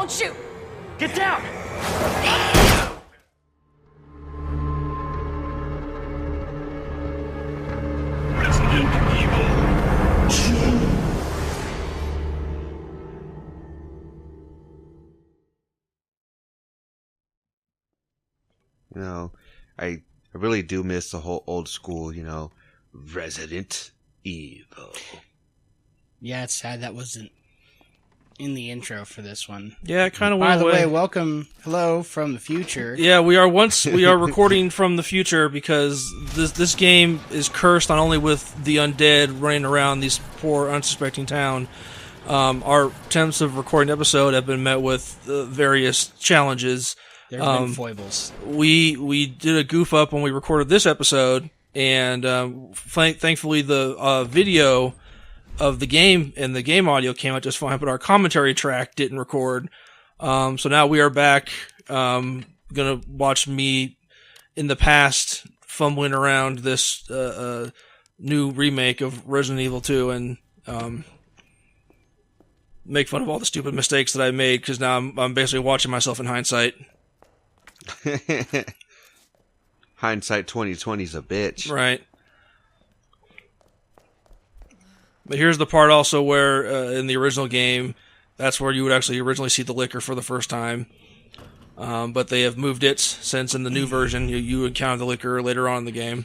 Don't shoot! Get down! Resident Evil 2. You know, I really do miss the whole old school, Resident Evil. Yeah, it's sad that wasn't in the intro for this one. Yeah, it kind of went By the away. way, hello from the future. Yeah, we are recording from the future because this game is cursed not only with the undead running around this poor, unsuspecting town. Our attempts of recording an episode have been met with various challenges. There have been foibles. We did a goof up when we recorded this episode, and thankfully the video of the game and the game audio came out just fine, but our commentary track didn't record. So now we are back. Gonna watch me in the past fumbling around this new remake of Resident Evil 2 and make fun of all the stupid mistakes that I made, because now I'm basically watching myself in hindsight. Hindsight 2020 is a bitch. Right. But here's the part also where, in the original game, that's where you would actually originally see the liquor for the first time. But they have moved it, since in the new version, you encounter the liquor later on in the game.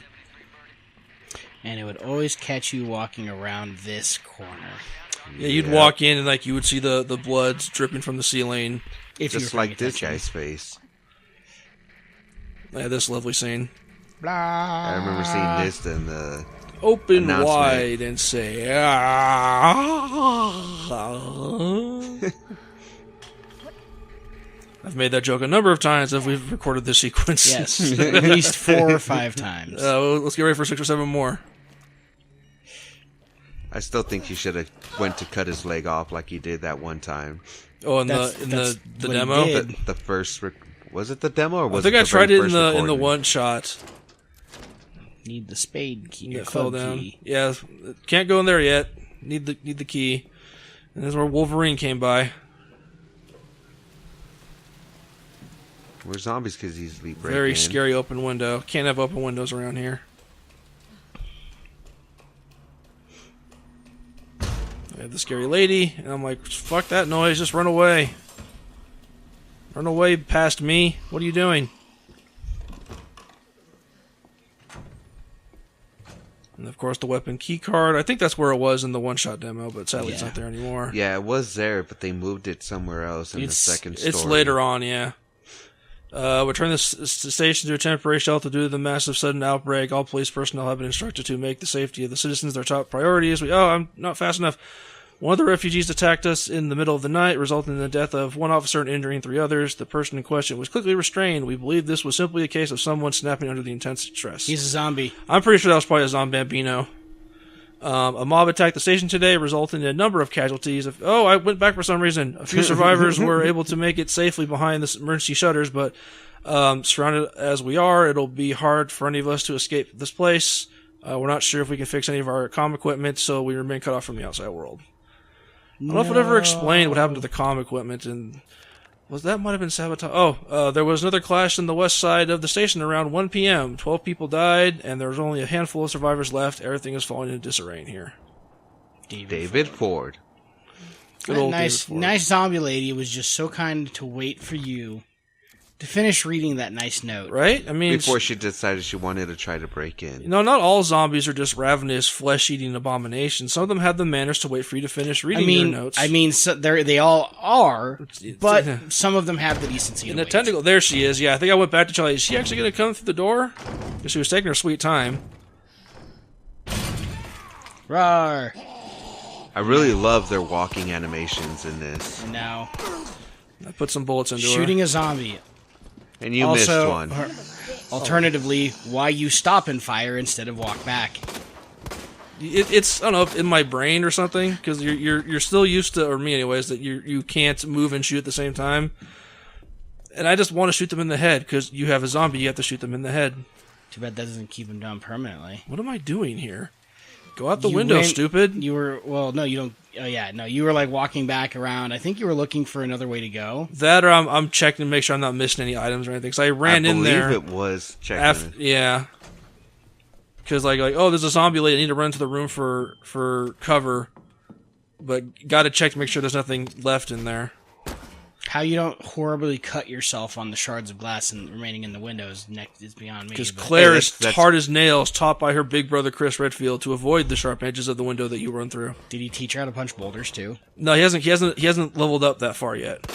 And it would always catch you walking around this corner. Yeah, you'd walk in and you would see the blood dripping from the ceiling. Just like this guy's face. Yeah, this lovely scene. Blah. I remember seeing this in the Open wide and say, I've made that joke a number of times as we've recorded this sequence. Yes, at least 4 or 5 times. Let's get ready for 6 or 7 more. I still think he should have went to cut his leg off like he did that one time. Oh, in the demo? The first... Was it the demo, or was I think it I tried it in the one shot. Need the spade key. It fell down. Key. Yeah, can't go in there yet. Need the key. And this is where Wolverine came by. We're zombies because easily break Very in. scary open window. Can't have open windows around here. I have the scary lady, and I'm like, fuck that noise, just run away. Run away past me. What are you doing? And of course the weapon key card. I think that's where it was in the one-shot demo, but sadly it's not there anymore. Yeah, it was there, but they moved it somewhere else in the second story. It's later on, yeah. Return the station to a temporary shelter due to the massive sudden outbreak. All police personnel have been instructed to make the safety of the citizens their top priority. I'm not fast enough. One of the refugees attacked us in the middle of the night, resulting in the death of 1 officer and injuring 3 others. The person in question was quickly restrained. We believe this was simply a case of someone snapping under the intense stress. He's a zombie. I'm pretty sure that was probably a Zombambino. A mob attacked the station today, resulting in a number of casualties. I went back for some reason. A few survivors were able to make it safely behind the emergency shutters, but surrounded as we are, it'll be hard for any of us to escape this place. We're not sure if we can fix any of our comm equipment, so we remain cut off from the outside world. I don't know if it ever explained what happened to the comm equipment, and might have been sabotage. There was another clash in the west side of the station around 1 p.m. 12 people died, and there was only a handful of survivors left. Everything is falling into disarray in here. David Ford. Good old David Ford. Nice zombie lady was just so kind to wait for you to finish reading that nice note. Right? I mean, before she decided she wanted to try to break in. Not all zombies are just ravenous, flesh-eating abominations. Some of them have the manners to wait for you to finish reading your notes. They all are, but some of them have the decency to wait. Tentacle, there she is. Yeah, I think I went back to Charlie. Is she actually going to come through the door? Because she was taking her sweet time. Roar. I really love their walking animations in this. No. I put some bullets into her. Shooting a zombie. And you missed one. Alternatively, why you stop and fire instead of walk back? It's I don't know, in my brain or something, because you're still used to, or me anyways, that you can't move and shoot at the same time. And I just want to shoot them in the head, because you have a zombie, you have to shoot them in the head. Too bad that doesn't keep him down permanently. What am I doing here? Go out the You window, went- stupid. You were no, you don't. Oh yeah, no, you were like walking back around. I think you were looking for another way to go. That or I'm checking to make sure I'm not missing any items or anything. So I ran in there. I believe it was checking. Yeah. Because like oh, there's a zombie lady. I need to run to the room for cover, but got to check to make sure there's nothing left in there. How you don't horribly cut yourself on the shards of glass and remaining in the windows next is beyond me. Because but- Claire Hey, is that's- hard as nails, taught by her big brother Chris Redfield to avoid the sharp edges of the window that you run through. Did he teach her how to punch boulders too? No, he hasn't leveled up that far yet.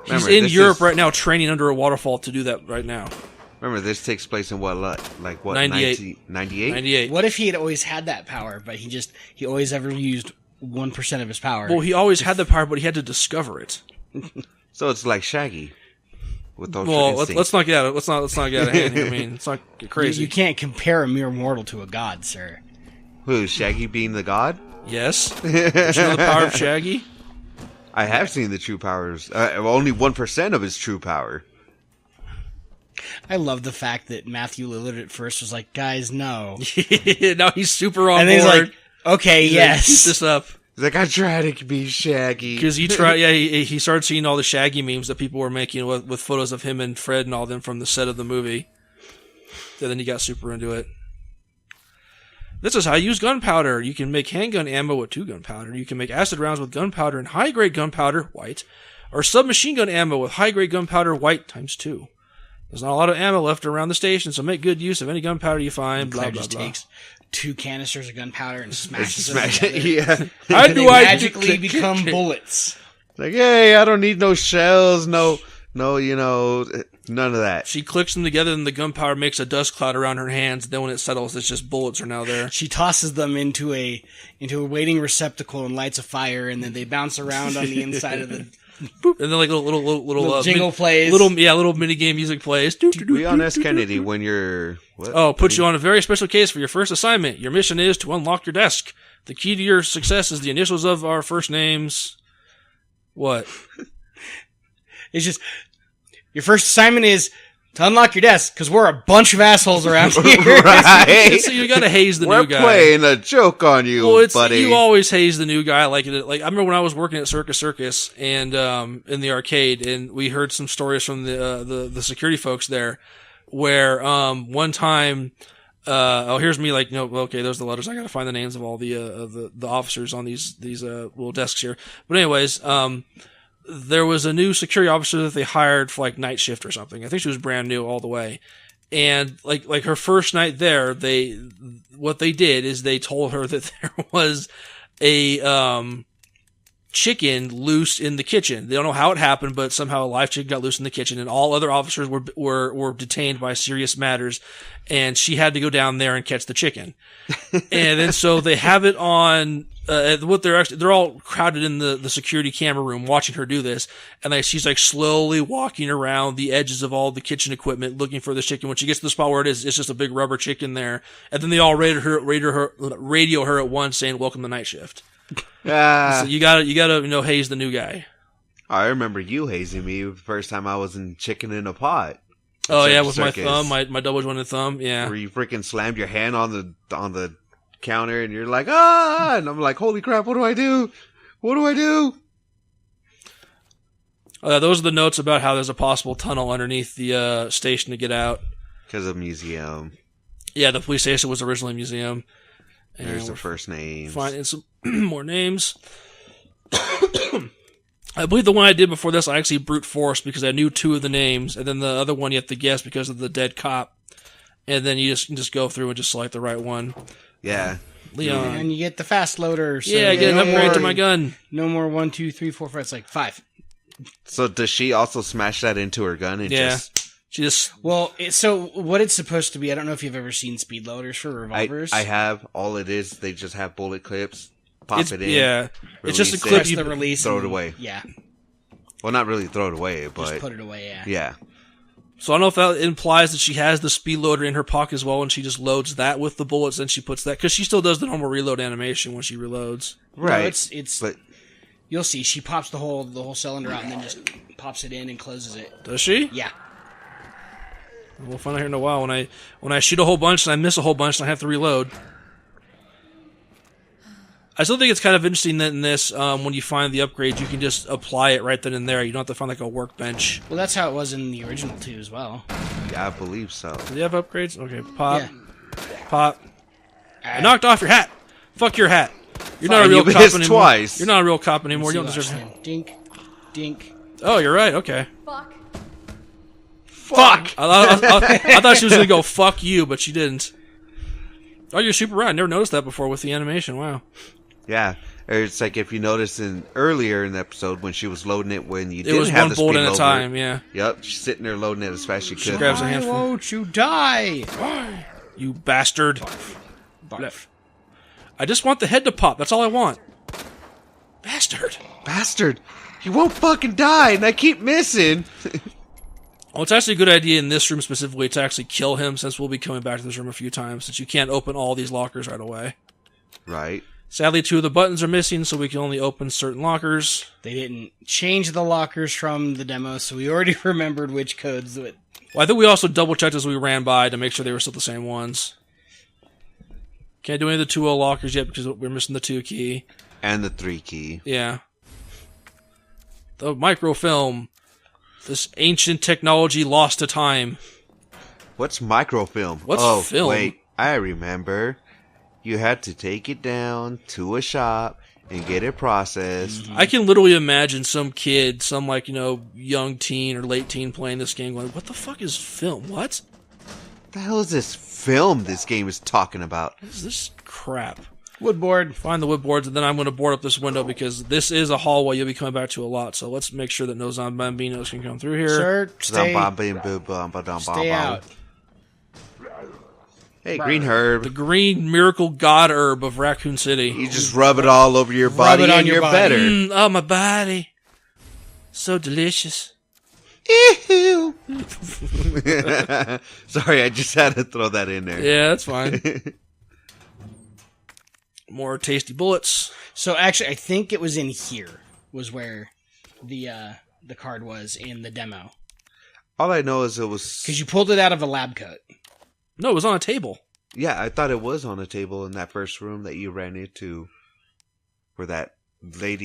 He's Remember, in this Europe is- right now, training under a waterfall to do that right now. Remember, this takes place in what, like what? 98. 98? 98. What if he had always had that power, but he always ever used 1% of his power? Well, he always had the power, but he had to discover it. So it's like Shaggy. With Ultra Well, Instinct. let's not get out. Let's not get out of hand here. I mean, let's not get crazy. You can't compare a mere mortal to a god, sir. Who, Shaggy being the god? Yes. Did you know the power of Shaggy? I have seen the true powers. Only 1% of his true power. I love the fact that Matthew Lillard at first was like, "Guys, no," Now he's super on and then he's board. like, "Okay, He's like, yes." keep this up. He's like, I try to be Shaggy. Because he tried, yeah, he started seeing all the Shaggy memes that people were making with photos of him and Fred and all them from the set of the movie. And then he got super into it. This is how you use gunpowder. You can make handgun ammo with 2 gunpowder. You can make acid rounds with gunpowder and high-grade gunpowder, white, or submachine gun ammo with high-grade gunpowder, white, times 2. There's not a lot of ammo left around the station, so make good use of any gunpowder you find, blah, Claire blah, just blah. takes 2 canisters of gunpowder and smashes Smash them it. together. Yeah. How And do they I magically become bullets? Like, hey, I don't need no shells, no, you know, none of that. She clicks them together and the gunpowder makes a dust cloud around her hands. Then when it settles, it's just bullets are now there. She tosses them into a waiting receptacle and lights a fire, and then they bounce around on the inside of the And then like little jingle plays. little mini game music plays. Leon S. Kennedy, when you're... What? Oh, put you on a very special case for your first assignment. Your mission is to unlock your desk. The key to your success is the initials of our first names. What? It's just your first assignment is to unlock your desk because we're a bunch of assholes around here. Right? So you gotta haze the We're new guy. playing a joke on you, Well, it's buddy. you always haze the new guy. Like I remember when I was working at Circus and in the arcade, and we heard some stories from the security folks there, where one time, here's me like, no, okay, those are the letters. I gotta find the names of all the officers on these little desks here. But anyways, there was a new security officer that they hired for like night shift or something. I think she was brand new all the way. And like her first night there, what they did is they told her that there was a chicken loose in the kitchen. They don't know how it happened, but somehow a live chicken got loose in the kitchen, and all other officers were detained by serious matters, and she had to go down there and catch the chicken. And then so they have it on. They're all crowded in the security camera room watching her do this, and she's like slowly walking around the edges of all the kitchen equipment looking for the chicken. When she gets to the spot where it's just a big rubber chicken there, and then they all radio her at once saying, "Welcome to night shift." So you gotta haze the new guy. I remember you hazing me the first time I was in Chicken in a Pot. Oh yeah, with Circus. my thumb, my double jointed thumb. Yeah. Where you freaking slammed your hand on the counter and you're like, ah! And I'm like, holy crap, what do I do? What do I do? Those are the notes about how there's a possible tunnel underneath the station to get out. Because of museum. Yeah, the police station was originally a museum. There's the first names. Finding some more names. I believe the one I did before this, I actually brute forced because I knew 2 of the names, and then the other one you have to guess because of the dead cop. And then you just go through and just select the right one. Yeah. Leon. And you get the fast loader. So Yeah, I get an no upgrade more- to my gun. No more 1, 2, 3, 4, 5. It's like 5. So does she also smash that into her gun and Yeah. just... She just Well, so what it's supposed to be, I don't know if you've ever seen speed loaders for revolvers. I have. All it is, they just have bullet clips. Pop it's, it in. yeah. It's just a release it, clip Press the release. throw it and- away. Yeah, Well, not really throw it away, just but... put it away, yeah. Yeah. So I don't know if that implies that she has the speed loader in her pocket as well, and she just loads that with the bullets. Then she puts that because she still does the normal reload animation when she reloads. Right. No, it's But you'll see. She pops the whole cylinder out and then just pops it in and closes it. Does she? Yeah. We'll find out here in a while. When I shoot a whole bunch and I miss a whole bunch and I have to reload. I still think it's kind of interesting that in this, when you find the upgrades, you can just apply it right then and there. You don't have to find like a workbench. Well, that's how it was in the original 2 as well. Yeah, I believe so. Do they have upgrades? Okay, pop. Yeah. Pop. I knocked off your hat. Fuck your hat. You're not a And real you cop missed anymore. twice. You're not a real cop anymore. You don't See, deserve watch it. then. Dink, dink. Oh, you're right. Okay. Fuck. Fuck! I thought she was gonna go fuck you, but she didn't. Oh, you're super right. I never noticed that before with the animation. Wow. Yeah. Or it's like if you notice earlier in the episode when she was loading it when you It didn't was have one the bolt speed at a loader. time. Yeah. Yep, she's sitting there loading it as fast as she She could. grabs a Why handful. won't you die? You bastard. Barf. I just want the head to pop. That's all I want. Bastard. Bastard! He won't fucking die, and I keep missing. Well, it's actually a good idea in this room specifically to actually kill him, since we'll be coming back to this room a few times, since you can't open all these lockers right away. Right. Sadly, 2 of the buttons are missing, so we can only open certain lockers. They didn't change the lockers from the demo, so we already remembered which codes. Well, I think we also double-checked as we ran by to make sure they were still the same ones. Can't do any of the 2 lockers yet because we're missing the 2 key. And the 3 key. Yeah. The microfilm. This ancient technology lost to time. What's microfilm? What's film? Wait, I remember. You had to take it down to a shop and get it processed. I can literally imagine some kid, some young teen or late teen playing this game going, what the fuck is film? What? What the hell is this film this game is talking about? What is this crap? Woodboard. Find the wood boards, and then I'm going to board up this window because this is a hallway you'll be coming back to a lot. So let's make sure that no Zombinos can come through here. Sir, stay out. Hey, green The herb. green miracle god herb of Raccoon City. You just rub it all over your body it on and your you're body. better. Oh, my body. So delicious. Ew. Sorry, I just had to throw that in there. Yeah, that's fine. More tasty bullets. So actually, I think it was in here was where the card was in the demo, All I know is it was... because you pulled it out of a lab coat. No, it was on a table. Yeah, I thought it was on a table in that first room that you ran into where that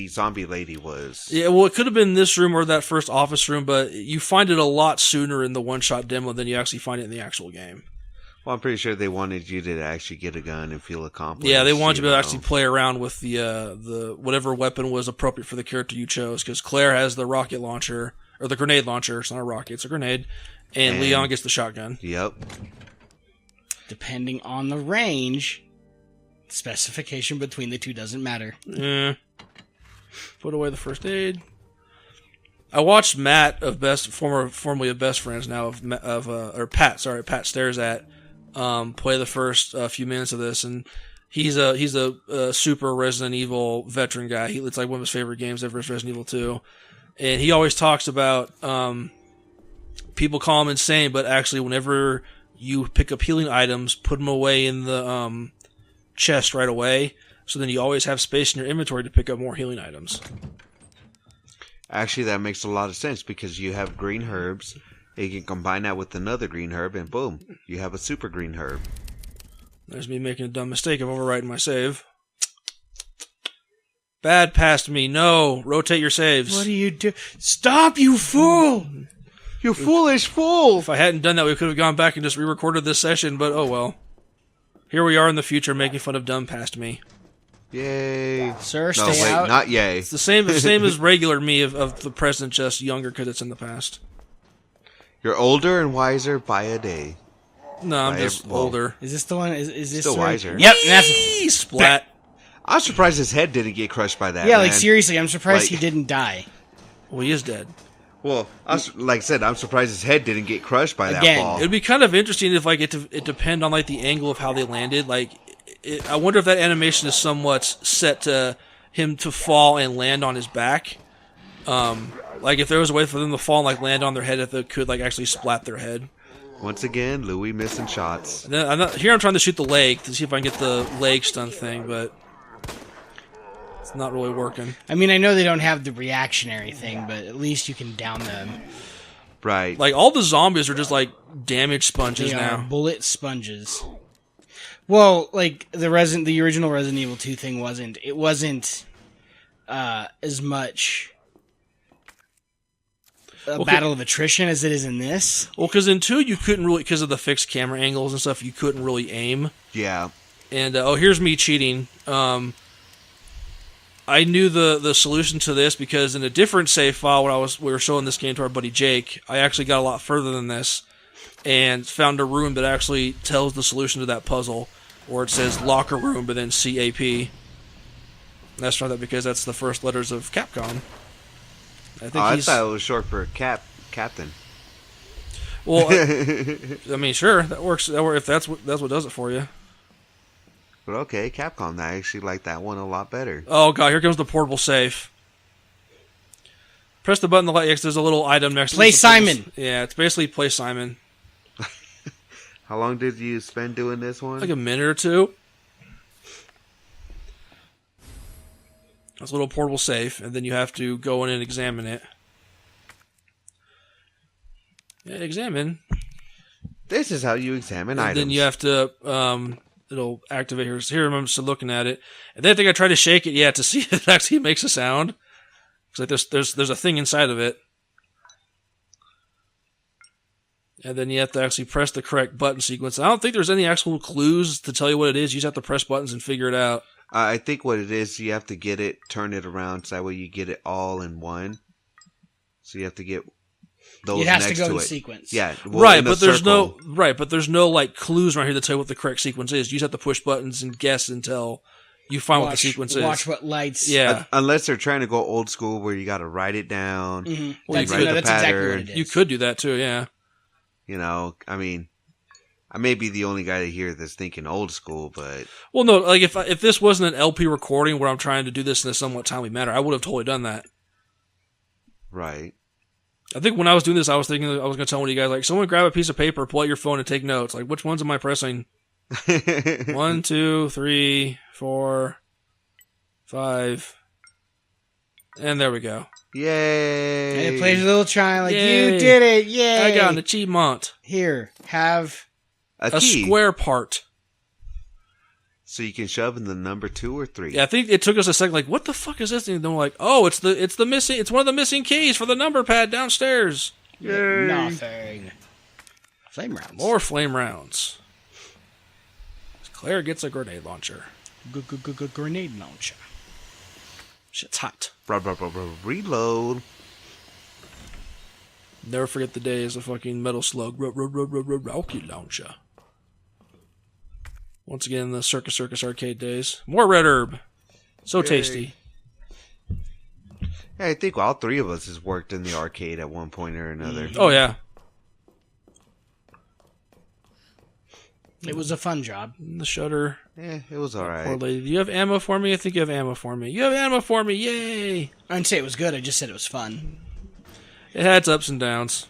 zombie lady was. Yeah, well, it could have been this room or that first office room, but you find it a lot sooner in the one-shot demo than you actually find it in the actual game. Well, I'm pretty sure they wanted you to actually get a gun and feel accomplished. Yeah, they wanted you to be able to know. actually play around with the whatever weapon was appropriate for the character you chose, because Claire has the rocket launcher, or the grenade launcher. It's not a rocket, it's a grenade. And Leon gets the shotgun. Yep. Depending on the range, specification between the two doesn't matter. Put away the first aid. I watched Matt of formerly of Best Friends now Pat Stares at play the first few minutes of this, and he's a super Resident Evil veteran guy. It's like one of his favorite games ever is Resident Evil 2, and he always talks about people call him insane, but actually whenever you pick up healing items, put them away in the chest right away, so then you always have space in your inventory to pick up more healing items. Actually, that makes a lot of sense because you have green herbs. You can combine that with another green herb, and boom, you have a super green herb. There's me making a dumb mistake of overwriting my save. Bad past me. No. Rotate your saves. What do you do? Stop, you fool! You foolish fool! If I hadn't done that, we could have gone back and just re-recorded this session, but oh well. Here we are in the future making fun of dumb past me. Yay. Sir, No, stay wait, out. not yay. It's the same as regular me of the present, just younger because it's in the past. You're older and wiser by a day. No, I'm just older. Is this the one? Is this Still where- wiser. Yep, and that's Eee, splat. I'm surprised his head didn't get crushed by that. yeah. man. Like seriously, I'm surprised Like- he didn't die. Well, he is dead. Well, like I said, I'm surprised his head didn't get crushed by that Again, ball. It'd be kind of interesting if it depend on like the angle of how they landed. Like, I wonder if that animation is somewhat set to him to fall and land on his back. Like if there was a way for them to fall and like land on their head, if they could like actually splat their head. Once again, Louis missing shots. And then I'm trying to shoot the leg to see if I can get the leg stun thing, but it's not really working. I mean, I know they don't have the reactionary thing, but at least you can down them. Right. Like all the zombies are just like damage sponges They now. are bullet sponges. Well, like the original Resident Evil 2 thing wasn't as much a battle of attrition as it is in this. Well, because in 2 you couldn't really, because of the fixed camera angles and stuff, you couldn't really aim. Yeah. And here's me cheating. I knew the solution to this because in a different save file when we were showing this game to our buddy Jake, I actually got a lot further than this and found a room that actually tells the solution to that puzzle, where it says locker room but then CAP. That's not that because that's the first letters of Capcom. I thought it was short for captain. Well, I mean, sure, that works. If that's what does it for you. But okay, Capcom. I actually like that one a lot better. Oh god, here comes the portable safe. Press the button to let you. There's a little item next to Play Simon. Yeah, it's basically Play Simon. How long did you spend doing this one? Like a minute or two. It's a little portable safe, and then you have to go in and examine it. Yeah, examine. This is how you examine and items. Then you have to, it'll activate here. Here I'm just looking at it. And then I think I tried to shake it, to see if it actually makes a sound. It's like there's a thing inside of it. And then you have to actually press the correct button sequence. I don't think there's any actual clues to tell you what it is. You just have to press buttons and figure it out. I think what it is, you have to get it, turn it around, so that way you get it all in one. So you have to get those next to it. It has to go in sequence. Yeah, right, but there's no like clues right here to tell you what the correct sequence is. You just have to push buttons and guess until you find what the sequence is. Watch what lights. Yeah, unless they're trying to go old school, where you got to write it down. Mm-hmm. Well, that's exactly what it is. You could do that too. Yeah. You know, I mean, I may be the only guy here that's thinking old school, but well, no, like if this wasn't an LP recording where I'm trying to do this in a somewhat timely manner, I would have totally done that. Right. I think when I was doing this, I was thinking I was going to tell one of you guys, like, someone grab a piece of paper, pull out your phone, and take notes. Like, which ones am I pressing? 1, 2, 3, 4, 5, and there we go. Yay! And it plays a little chime like, Yay. you did it, yay! I got an achievement. Here, have a key. Square part. So you can shove in the number 2 or 3. Yeah, I think it took us a second, like, what the fuck is this? And then we're like, oh, it's one of the missing keys for the number pad downstairs. Yay. Nothing. Flame rounds. More flame rounds. Claire gets a grenade launcher. Grenade launcher. Shit's hot. Reload. Never forget the days of fucking Metal Slug rocket launcher. Once again, the Circus arcade days. More red herb. So Yay. tasty. Yeah, I think all 3 of us has worked in the arcade at one point or another. Oh, yeah. It was a fun job. The shutter. Yeah, it was alright. Poor lady. Do you have ammo for me? I think you have ammo for me. You have ammo for me. Yay. I didn't say it was good. I just said it was fun. It had its ups and downs.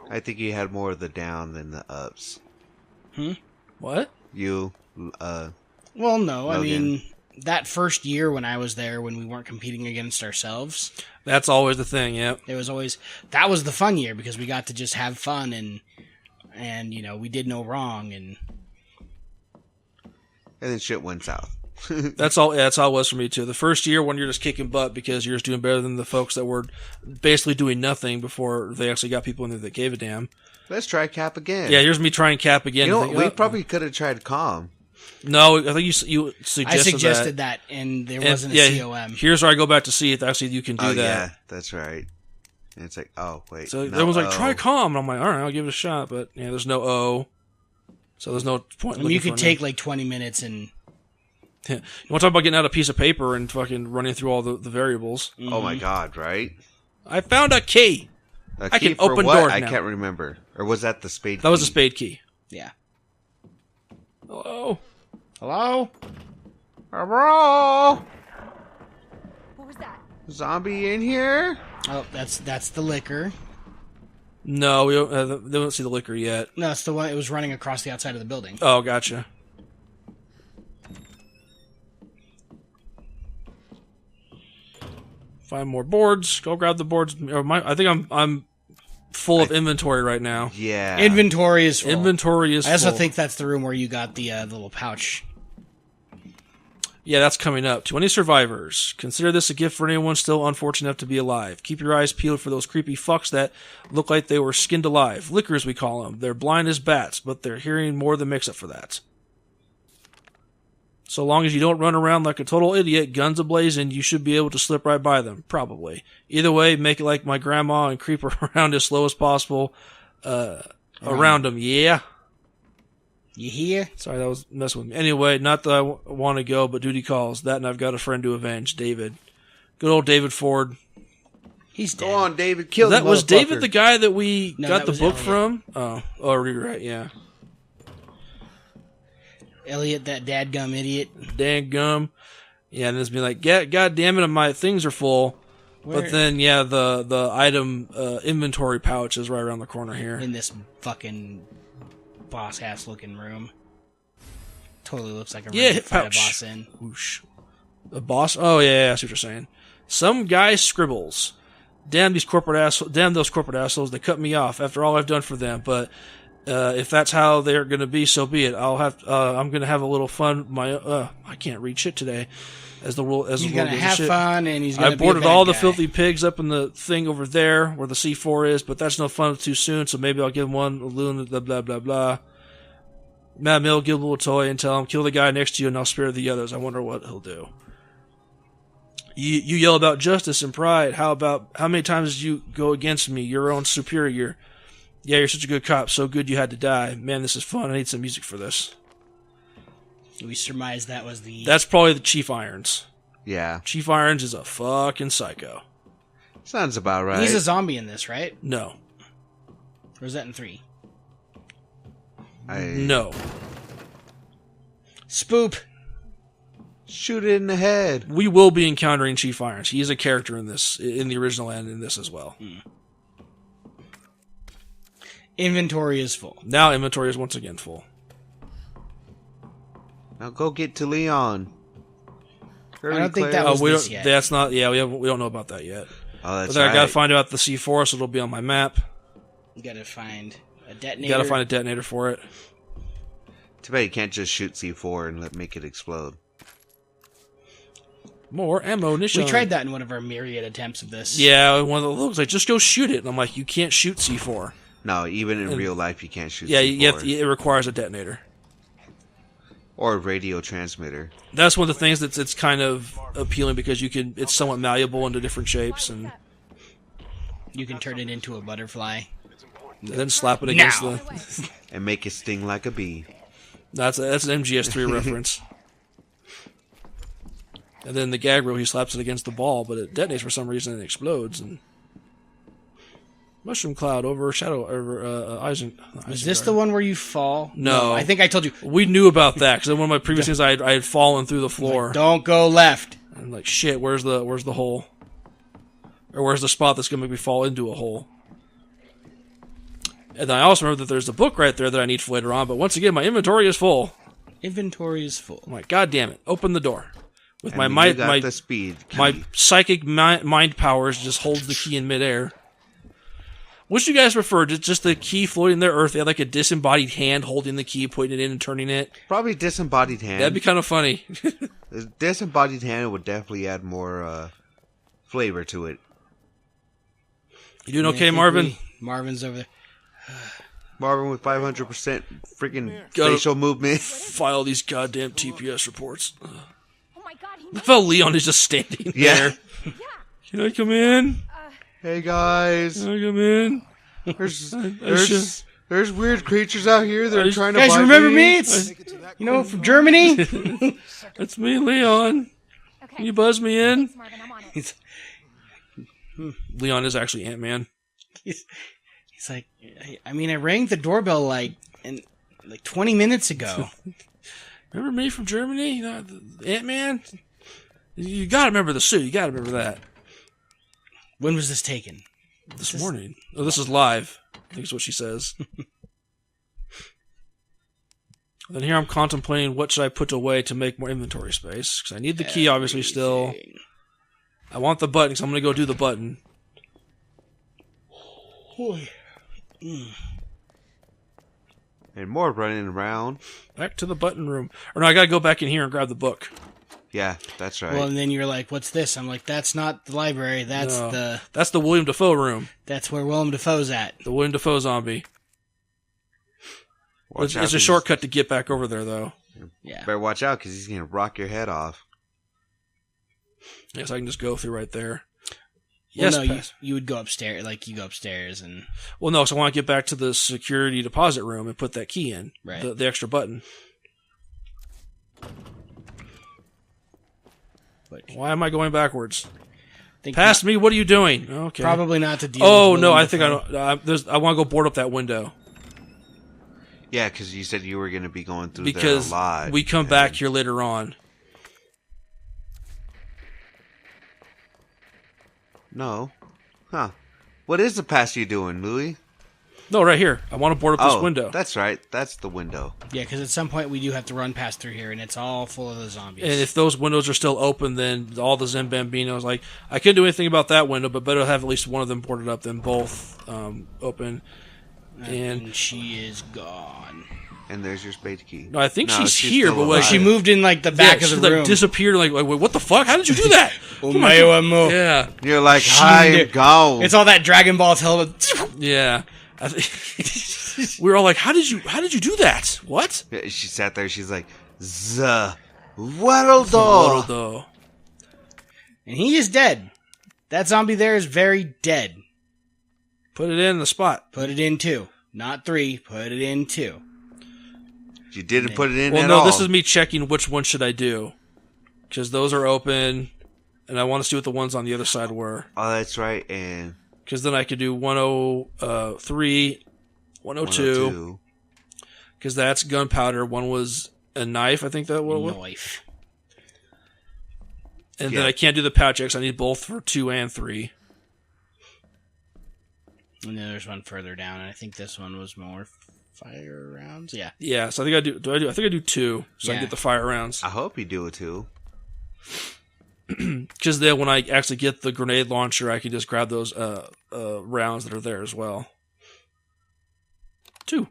I think you had more of the down than the ups. What? You, Well, no. Logan. I mean, that first year when I was there, when we weren't competing against ourselves, That's always the thing, yep. it was always, that was the fun year because we got to just have fun and you know, we did no wrong and and then shit went south. That's all it was for me, too. The first year when you're just kicking butt because you're just doing better than the folks that were basically doing nothing before they actually got people in there that gave a damn. Let's try Cap again. Yeah, here's me trying Cap again. You know, Think, we probably could have tried Calm. No, I think you suggested I suggested that and there wasn't a COM. Here's where I go back to see if actually you can do that. Yeah, that's right. And it's like, oh, wait. So no, everyone's like, try Calm. And I'm like, all right, I'll give it a shot. But yeah, there's no O. So there's no point. I mean, you could take like 20 minutes and... You want to talk about getting out a piece of paper and fucking running through all the variables? Oh my god, right? I found a key. A key key for open what? doors I now. can't remember. Or was that the spade key? That was a spade key. Yeah. Hello? Hello? Hello? What was that? Zombie in here? Oh, that's the liquor. No, we don't, they don't see the liquor yet. No, it's the one. It was running across the outside of the building. Oh, gotcha. Find more boards. Go grab the boards. Or I think I'm full of inventory right now. Yeah. Inventory is full. Inventory is I also full. think that's the room where you got the little pouch. Yeah, that's coming up. To any survivors, consider this a gift for anyone still unfortunate enough to be alive. Keep your eyes peeled for those creepy fucks that look like they were skinned alive. Lickers, we call them. They're blind as bats, but they're hearing more than makes up for that. So long as you don't run around like a total idiot, guns ablazing, you should be able to slip right by them. Probably. Either way, make it like my grandma and creep around as slow as possible around them. Yeah. You hear? Sorry, that was messing with me. Anyway, not that I want to go, but duty calls. That and I've got a friend to avenge, David. Good old David Ford. He's dead. Go on, David. Kill That the was motherfucker. David the guy that we No, got that the was book Elliot. from? Oh, you're right, yeah. Elliot, that dadgum idiot. Dang gum. Yeah, and it's been like, God damn it, my things are full. Where? But then, yeah, the item inventory pouch is right around the corner here. In this fucking boss-ass looking room. Totally looks like a room Yeah, to fight a pouch. boss in. Whoosh. A boss? Oh, yeah, I see what you're saying. Some guy scribbles. Damn those corporate assholes. They cut me off after all I've done for them. But if that's how they're going to be, so be it. I'm going to have a little fun. I can't read shit today. He's gonna have shit. fun, and he's gonna I boarded be a bad all the guy. filthy pigs up in the thing over there where the C4 is, but that's no fun too soon, so maybe I'll give him one balloon, blah, blah, blah, blah. Mad Mill, give him a little toy and tell him, kill the guy next to you and I'll spare the others. I wonder what he'll do. You yell about justice and pride. How many times did you go against me, your own superior? Yeah, you're such a good cop, so good you had to die. Man, this is fun. I need some music for this. We surmised that was the... That's probably the Chief Irons. Yeah. Chief Irons is a fucking psycho. Sounds about right. He's a zombie in this, right? No. Or is that in 3? No. Spoop! Shoot it in the head. We will be encountering Chief Irons. He is a character in the original and in this as well. Inventory is full. Now inventory is once again full. Now go get to Leon. Hurry, I don't think Claire. that was we this don't. yet. That's not. Yeah, we don't know about that yet. Oh, that's But then right. I gotta find out the C4, so it'll be on my map. You gotta find a detonator. You gotta find a detonator for it. Too bad you can't just shoot C4 and make it explode. More ammunition. We tried that in one of our myriad attempts of this. Yeah, one of the looks like just go shoot it, and I'm like, you can't shoot C4. No, even in real life you can't shoot Yeah, C4. it requires a detonator. Or a radio transmitter. That's one of the things it's kind of appealing because it's somewhat malleable into different shapes, and You can turn it into a butterfly. then slap it against Now. the. And make it sting like a bee. That's an MGS3 reference. And then the gag reel, he slaps it against the ball, but it detonates for some reason and explodes. And mushroom cloud over Is this the one where you fall? No. I think I told you. We knew about that because one of my previous things I had fallen through the floor. Don't go left. I'm like, shit, where's the hole? Or where's the spot that's gonna make me fall into a hole? And then I also remember that there's a book right there that I need for later on. But once again, my inventory is full. Inventory is full. I'm like, God damn it! Open the door. With And my you got my the speed key. my psychic mind powers just holds the key in midair. Which do you guys prefer? Just the key floating there, or if they had like a disembodied hand holding the key, putting it in and turning it? Probably disembodied hand. That'd be kind of funny. The disembodied hand would definitely add more flavor to it. You doing I okay, think Marvin? Marvin's over there. Marvin with 500% freaking Gotta- facial movement. File these goddamn TPS reports. Oh my god, he I felt Leon is just standing Yeah. there. Can I come in? Hey guys, Can I come in? there's weird creatures out here that are trying to Guys, bite remember me. me? It's, from Germany? That's me, Leon. Okay. Can you buzz me in? Thanks, Marvin, I'm on it. Leon is actually Ant-Man. He's like, I rang the doorbell like 20 minutes ago. Remember me from Germany? You know, Ant-Man? You gotta remember the suit. You gotta remember that. When was this taken? This morning. Oh, this is live. I think is what she says. Then here I'm contemplating what should I put away to make more inventory space. Because I need the key, obviously, still. I want the button, because I'm going to go do the button. And more running around. Back to the button room. Or no, I gotta go back in here and grab the book. Yeah, that's right. Well, and then you're like, "What's this?" I'm like, "That's not the library. That's No. That's the William Dafoe room. that's where Willem Dafoe's at." The William Dafoe zombie. Watch out, It's a 'cause shortcut to get back over there, though. Yeah. Better watch out because he's going to rock your head off. Yes, I can just go through right there. Well, Yes, no, pass. you would go upstairs. Like you go upstairs and Well, no, so I want to get back to the security deposit room and put that key in. Right. The extra button. but Why am I going backwards? think Past me, what are you doing? Okay. Probably not to deal. Oh, with no, Willem I think Dafoe. I want to go board up that window. Yeah, because you said you were going to be going through Because there a lot. we come back here later on. No. Huh. What is the pass you doing, Louis? No, right here. I want to board up this window. That's right. That's the window. Yeah, because at some point we do have to run past through here, and it's all full of the zombies. And if those windows are still open, then all the Zen Bambinos, like, I couldn't do anything about that window, but better have at least one of them boarded up than both open. and she is gone. And there's your spade key. No, I think she's she's here, still but alive. like, She moved in like the back of she the like room. disappeared. Like, wait, what the fuck? How did you do that? Oh my God. Yeah, You're like, I'm gone. It's all that Dragon Ball television. yeah. We were all like, how did you do that? What? Yeah, she sat there. She's like, Waddle Though. And he is dead. That zombie there is very dead. Put it in the spot. Put it in 2. Not 3. Put it in 2. You didn't put it in Well, at no, all. this is me checking which one should I do. Because those are open, and I want to see what the ones on the other side were. Oh, that's right. And Because then I could do 103, 102, 102. because that's gunpowder. One was a knife, I think that was. Knife. And Yeah. then I can't do the pouch X. I need both for 2 and 3. And then there's one further down, and I think this one was more fire rounds. Yeah. Yeah, so I think I do. I think I do 2, so I Yeah. can get the fire rounds. I hope you do it too. Because then when I actually get the grenade launcher, I can just grab those rounds that are there as well. 2.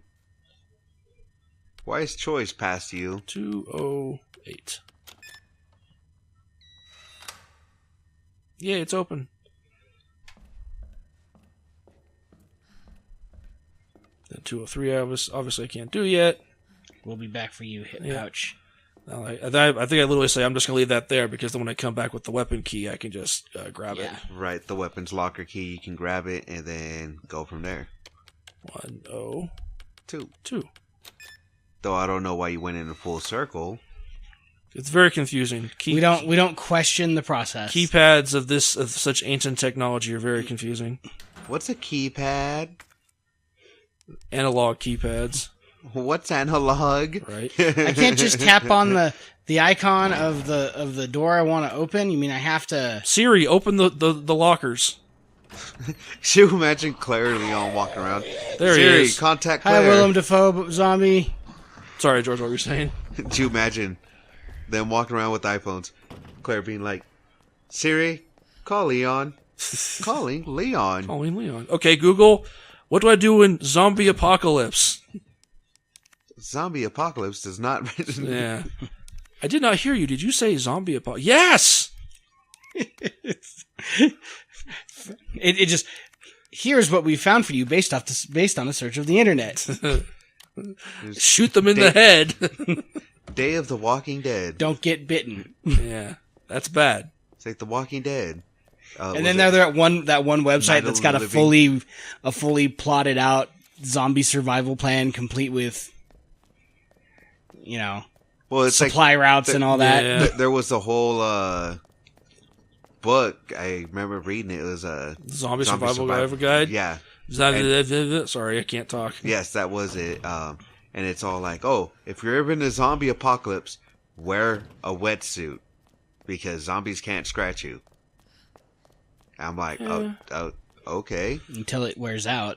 Wise choice past you. 208. Yeah, it's open. Then 203, obviously I can't do yet. We'll be back for you, hit Yeah. pouch. I think I literally say I'm just going to leave that there because then when I come back with the weapon key, I can just grab Yeah. Right, the weapons locker key. You can grab it and then go from there. it. 102. 2. Though I don't know why you went in a full circle. It's very confusing. We don't question the process. Keypads of such ancient technology are very confusing. What's a keypad? Analog keypads, What's analog? right? I can't just tap on the icon of the door I want to open. You mean I have to? Siri, open the lockers. Should you imagine Claire Leon walking around? There he Siri, is. contact Hi, Claire. Willem Dafoe zombie. Sorry, George, what were you saying? Do you imagine them walking around with iPhones? Claire being like, Siri, call Leon. Calling Leon. Calling Leon. Okay, Google, what do I do in zombie apocalypse? Zombie apocalypse does not. Yeah. I did not hear you. Did you say zombie apocalypse? Yes! It just here's what we found for you based on a search of the internet. Shoot them in the head. Day of the Walking Dead. Don't get bitten. Yeah, that's bad. It's like The Walking Dead. And then they're at that one website Night of that's the got a Living. fully plotted out zombie survival plan, complete with Well, it's supply routes and all that. Yeah. There was a whole book. I remember reading it. It was a Zombie survival guide? Yeah. Sorry, I can't talk. Yes, that was it. And it's all like, oh, if you're ever in a zombie apocalypse, wear a wetsuit because zombies can't scratch you. I'm like, oh, okay. Until it wears out.